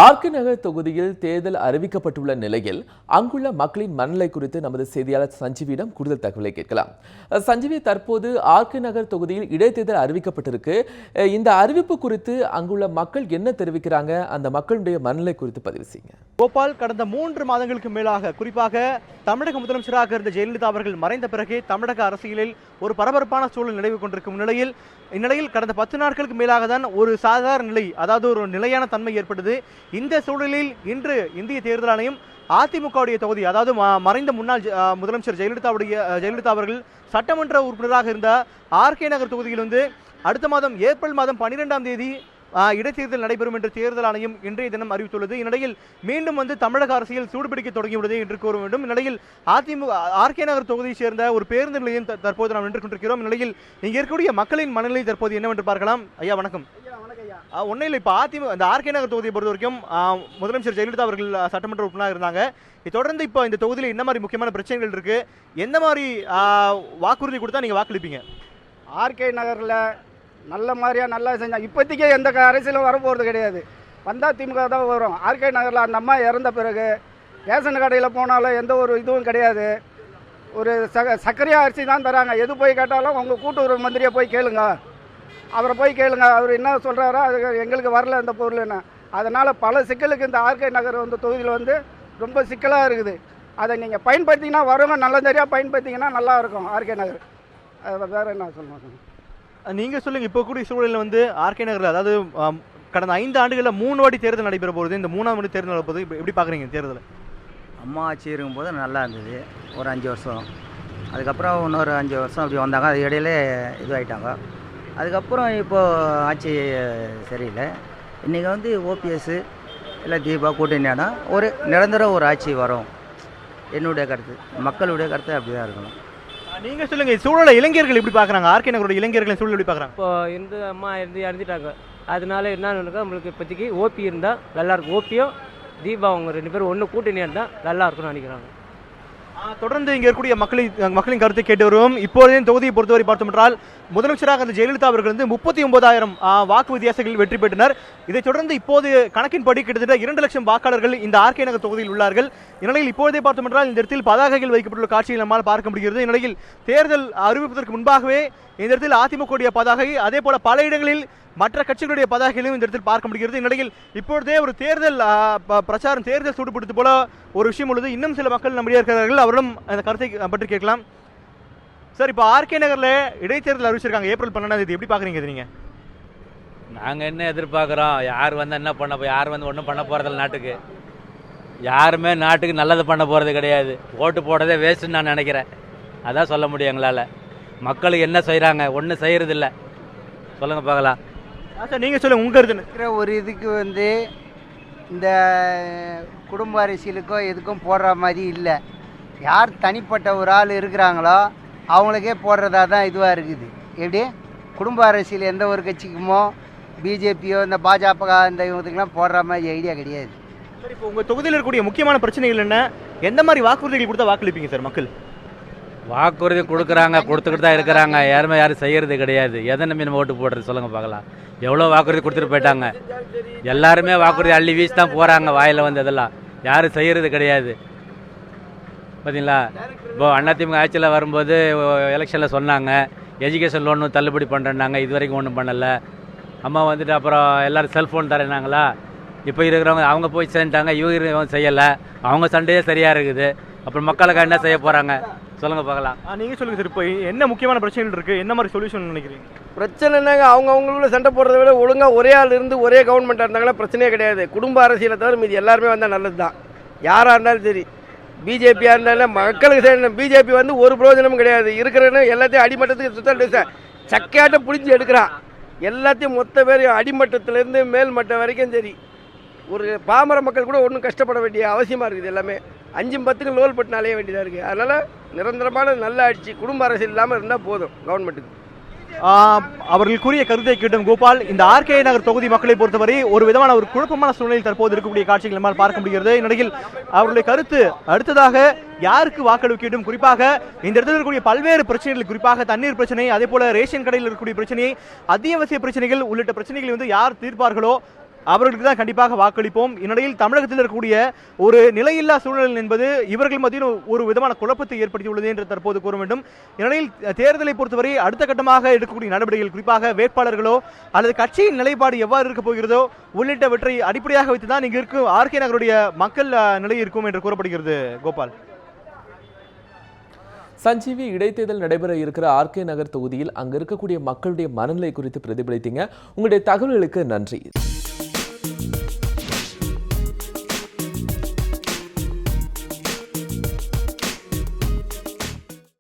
RK நகர் தொகுதியில் தேர்தல் அறிவிக்கப்பட்டுள்ள நிலையில் அங்குள்ள மக்களின் மனநிலை குறித்து நமது செய்தியாளர் சஞ்சீவிடம் கூடுதல் தகவலை கேட்கலாம். சஞ்சீவி, தற்போது ஆர்கே நகர் தொகுதியில் இடைத்தேர்தல் அறிவிக்கப்பட்டிருக்கு. இந்த அறிவிப்பு குறித்து அங்குள்ள மக்கள் என்ன தெரிவிக்கிறாங்க, அந்த மக்களுடைய மனநிலை குறித்து பதிவு செய்யுங்க. கோபால், கடந்த 3 மாதங்களுக்கு மேலாக குறிப்பாக தமிழக முதலமைச்சராக இருந்த ஜெயலலிதா அவர்கள் மறைந்த பிறகு தமிழக அரசியலில் ஒரு பரபரப்பான சூழல் நிலவு கொண்டிருக்கும் இந்நிலையில் கடந்த 10 நாட்களுக்கு மேலாக தான் ஒரு சாதாரண நிலை, அதாவது ஒரு நிலையான தன்மை ஏற்பட்டது. இந்த சூழலில் இன்று இந்திய தேர்தல் ஆணையம் அதிமுகவுடைய தொகுதி, அதாவது மறைந்த முன்னாள் முதலமைச்சர் ஜெயலலிதா அவர்கள் சட்டமன்ற உறுப்பினராக இருந்த ஆர்கே நகர் தொகுதியில் அடுத்த மாதம் ஏப்ரல் மாதம் 12ஆம் தேதி இடைத்தேர்தல் நடைபெறும் என்று தேர்தல் ஆணையம் இன்றைய தினம் அறிவித்துள்ளது. இந்நிலையில் மீண்டும் தமிழக அரசியல் சூடுபிடிக்க தொடங்கியுள்ளது என்று கூற வேண்டும். இந்நிலையில் ஆர்கே நகர் தொகுதியை சேர்ந்த ஒரு பேருந்து நிலையம் தற்போது நாம் நின்று கொண்டிருக்கிறோம். இந்நிலையில் இங்கே இருக்கக்கூடிய மக்களின் மனநிலை தற்போது என்னவென்று பார்க்கலாம். ஐயா வணக்கம். ஒன்னில் இப்போ இந்த ஆர்கே நகர் தொகுதியை பொறுத்த வரைக்கும் முதலமைச்சர் ஜெயலலிதா அவர்கள் சட்டமன்ற உறுப்பினராக இருந்தாங்க. இதை தொடர்ந்து இப்போ இந்த தொகுதியில் என்ன மாதிரி முக்கியமான பிரச்சனைகள் இருக்கு, எந்த மாதிரி வாக்குறுதி கொடுத்தா நீங்க வாக்களிப்பீங்க? ஆர்கே நகரில் நல்ல மாதிரியாக நல்லா செஞ்சாங்க. இப்போதைக்கே எந்த அரசியலும் வரப்போகிறது கிடையாது. வந்தால் திமுக தான் வரும். ஆர்கே நகரில் அந்த அம்மா இறந்த பிறகு ரேஷன் கடையில் போனாலும் எந்த ஒரு இதுவும் கிடையாது. ஒரு சர்க்கரையா அரிசி தான் தராங்க. எது போய் கேட்டாலும் உங்கள் கூட்டுறவு மந்திரியை போய் கேளுங்க, அவரை போய் கேளுங்க, அவர் என்ன சொல்கிறாரோ அது எங்களுக்கு வரல இந்த பொருள்னு. அதனால் பல சிக்கலுக்கு இந்த ஆர்கே நகர் தொகுதியில் ரொம்ப சிக்கலாக இருக்குது. அதை நீங்கள் பயன்படுத்திங்கன்னா வரவங்க நல்ல சரியாக பயன்படுத்திங்கன்னா நல்லா இருக்கும் ஆர்கே நகர். அதை வேறு என்ன சொல்லணும் நீங்கள் சொல்லுங்கள். இப்போ கூடிய சூழலில் ஆர்கே நகரில், அதாவது கடந்த 5 ஆண்டுகளில் 3 வாட்டி தேர்தல் நடைபெற போகுது. இந்த 3ஆம் வாட்டி தேர்தல் நடப்பது எப்படி பார்க்குறீங்க? தேர்தல் அம்மா ஆட்சி இருக்கும்போது நல்லா இருந்தது ஒரு 5 வருஷம். அதுக்கப்புறம் இன்னொரு 5 வருஷம் அப்படி வந்தாங்க. அது இடையில இதுவாகிட்டாங்க. அதுக்கப்புறம் இப்போது ஆட்சி சரியில்லை. இன்றைக்கி ஓபிஎஸ் இல்லை தீபா கூட்டணியானா ஒரு நிரந்தர ஒரு ஆட்சி வரும். என்னுடைய கருத்து, மக்களுடைய கருத்து அப்படி தான் இருக்கணும். நீங்கள் சொல்லுங்கள், சூழலை இளைஞர்கள் எப்படி பார்க்குறாங்க? ஆர்கே நகரோட இளைஞர்களின் சூழல் எப்படி பார்க்குறாங்க? இப்போ அம்மா இறந்துட்டாங்க. அதனால என்ன நம்மளுக்கு இப்போதைக்கு ஓபி இருந்தால் நல்லாயிருக்கும். ஓபியோ தீபா அவங்க 2 பேரும் ஒன்று கூட்டணியாக இருந்தால் நல்லா இருக்கும்னு நினைக்கிறாங்க. தொடர்ந்து இங்கே இருக்கக்கூடிய மக்களின் கருத்தை கேட்டு வருவோம். இப்போதே தொகுதியை பொறுத்தவரை பார்த்தோம் என்றால் முதலமைச்சராக இருந்த ஜெயலலிதா அவர்கள் 39,000 வாக்கு வித்தியாசங்களில் வெற்றி பெற்றனர். இதைத் தொடர்ந்து இப்போது கணக்கின்படி கிட்டத்தட்ட 2 லட்சம் வாக்காளர்கள் இந்த ஆர்கே நகர் தொகுதியில் உள்ளார்கள். இந்நிலையில் இப்போதே பார்த்தோம் என்றால் இந்த இடத்தில் பதாகைகள் வைக்கப்பட்டுள்ள காட்சியை நம்மால் பார்க்க முடிகிறது. இந்நிலையில் தேர்தல் அறிவிப்பதற்கு முன்பாகவே இந்த இடத்தில் அதிமுக பதாகை, அதே போல பல இடங்களில் மற்ற கட்சிகளுடைய பதாகைகளையும் இந்த இடத்தில் பார்க்க முடிகிறது. இந்நிலையில் இப்பொழுதே ஒரு தேர்தல் பிரச்சாரம், தேர்தல் சூடுபிடித்து போல ஒரு விஷயம் உள்ளது. இன்னும் சில மக்கள் நம்முடைய இருக்கிறார்கள், அவர்களும் அந்த கருத்தை பற்றி கேட்கலாம். சார், இப்போ ஆர்கே நகரில் இடைத்தேர்தல் அறிவிச்சிருக்காங்க ஏப்ரல் 12ஆம் தேதி. எப்படி பார்க்குறீங்க இது நீங்கள்? நாங்கள் என்ன எதிர்பார்க்குறோம்? யார் என்ன பண்ண யார் ஒன்றும் பண்ண போகிறதில்ல. நாட்டுக்கு யாருமே நாட்டுக்கு நல்லது பண்ண போகிறது கிடையாது. ஓட்டு போடுறதே வேஸ்ட்டுன்னு நான் நினைக்கிறேன். அதான் சொல்ல முடியும் எங்களால். மக்களுக்கு என்ன செய்கிறாங்க? ஒன்றும் செய்கிறதில்ல. சொல்லுங்கள் பார்க்கலாம். சார், நீங்கள் சொல்லுங்கள் உங்கள் கருத்து. ஒரு இதுக்கு இந்த குடும்ப அரசியலுக்கோ எதுக்கும் போடுற மாதிரி இல்லை. யார் தனிப்பட்ட ஒரு ஆள் இருக்கிறாங்களோ அவங்களுக்கே போடுறதா தான் இதுவாக இருக்குது. எப்படி குடும்ப அரசியல் எந்த ஒரு கட்சிக்குமோ பிஜேபியோ இந்த பாஜக இந்த இவங்களுக்குலாம் போடுற மாதிரி ஐடியா கிடையாது. சார், இப்போ உங்கள் தொகுதியில் இருக்கக்கூடிய முக்கியமான பிரச்சனைகள் என்ன? எந்த மாதிரி வாக்குறுதிகள் கொடுத்தா வாக்களிப்பீங்க சார்? மக்கள் வாக்குறுதி கொடுக்குறாங்க, கொடுத்துக்கிட்டு தான் இருக்கிறாங்க. யாரும் செய்கிறது கிடையாது. எதை நம்பி நம்ம ஓட்டு போடுறது? சொல்லுங்கள் பார்க்கலாம். எவ்வளோ வாக்குறுதி கொடுத்துட்டு போயிட்டாங்க. எல்லாருமே வாக்குறுதி அள்ளி வீசி தான் போகிறாங்க. வாயில் இதெல்லாம் யாரும் செய்கிறது கிடையாது. பார்த்தீங்களா? இப்போ அதிமுக ஆட்சியில் வரும்போது எலெக்ஷனில் சொன்னாங்க எஜுகேஷன் லோன் தள்ளுபடி பண்ணுறேன்னாங்க. இது வரைக்கும் ஒன்றும் பண்ணலை. அம்மா அப்புறம் எல்லோரும் செல்ஃபோன் தரேனாங்களா. இப்போ இருக்கிறவங்க அவங்க போய் சேர்ந்துட்டாங்க, இவங்க செய்யலை. அவங்க சண்டையே சரியாக இருக்குது. அப்புறம் மக்களுக்கு என்ன செய்ய போகிறாங்க? சொல்லுங்கள் பார்க்கலாம். நீங்கள் சொல்லுங்கள் சார், இப்போ என்ன முக்கியமான பிரச்சனைகள் இருக்குது? என்ன மாதிரி சொல்யூஷன் நினைக்கிறீங்க? பிரச்சனை என்னங்க, அவங்கவுங்களுக்குள்ள சண்டை போடுறத விட ஒழுங்காக ஒரே ஆள் இருந்து ஒரே கவர்மெண்ட்டாக இருந்தாங்கன்னா பிரச்சனையே கிடையாது. குடும்ப அரசியலை தவிர மீது எல்லாருமே வந்தால் நல்லது தான். யாராக இருந்தாலும் சரி, பிஜேபியாக இருந்தாலும் மக்களுக்கு சரி. பிஜேபி ஒரு பிரயோஜனமும் கிடையாது. இருக்கிறன்னு எல்லாத்தையும் அடிமட்டத்துக்கு சுத்த சக்கையாட்டம் பிடிச்சி எடுக்கிறான். எல்லாத்தையும் மொத்த பேர் அடிமட்டத்திலேருந்து மேல் மட்டம் வரைக்கும் சரி. ஒரு பாமர மக்கள் கூட ஒன்றும் கஷ்டப்பட வேண்டிய அவசியமாக இருக்குது. எல்லாமே 5-10 லோல் பட்டு அலைய வேண்டியதாக இருக்குது. அதனால் நிரந்தரமான நல்ல ஆட்சி, குடும்ப அரசியல் இல்லாமல் இருந்தால் போதும் கவர்மெண்ட்டுக்கு. அவர்கள் கூறிய கருத்தை கேட்டும் கோபால், இந்த ஆர்கே நகர் தொகுதி மக்களை பொறுத்தவரை ஒரு விதமான ஒரு குழப்பமான சூழ்நிலையில் தற்போது இருக்கக்கூடிய காட்சிகள் நம்மால் பார்க்க முடிகிறது. இந்நிலையில் அவருடைய கருத்து அடுத்ததாக யாருக்கு வாக்களிக்கும், குறிப்பாக இந்த இடத்தில் இருக்கக்கூடிய பல்வேறு பிரச்சனைகள், குறிப்பாக தண்ணீர் பிரச்சனை, அதே போல ரேஷன் கடையில் இருக்கக்கூடிய பிரச்சனை, அத்தியாவசிய பிரச்சனைகள் உள்ளிட்ட பிரச்சனைகளை யார் தீர்ப்பார்களோ அவர்களுக்கு தான் கண்டிப்பாக வாக்களிப்போம். இந்நிலையில் தமிழகத்தில் இருக்கக்கூடிய ஒரு நிலையில்லா சூழல் என்பது இவர்கள் மத்தியில் ஒரு விதமான குழப்பத்தை ஏற்படுத்தியுள்ளது என்று தற்போது கூற வேண்டும். இந்நிலையில் தேர்தலை பொறுத்தவரை அடுத்த கட்டமாக எடுக்கக்கூடிய நடவடிக்கைகள், குறிப்பாக வேட்பாளர்களோ அல்லது கட்சியின் நிலைப்பாடு எவ்வாறு இருக்க போகிறதோ உள்ளிட்டவற்றை அடிப்படையாக வைத்துதான் இங்கு இருக்கும் ஆர்கே நகருடைய மக்கள் நிலை இருக்கும் என்று கூறப்படுகிறது. கோபால், சஞ்சீவி, இடைத்தேர்தல் நடைபெற இருக்கிற ஆர்கே நகர் தொகுதியில் அங்க இருக்கக்கூடிய மக்களுடைய மனநிலை குறித்து பிரதிபலித்தீங்க. உங்களுடைய தகவல்களுக்கு நன்றி.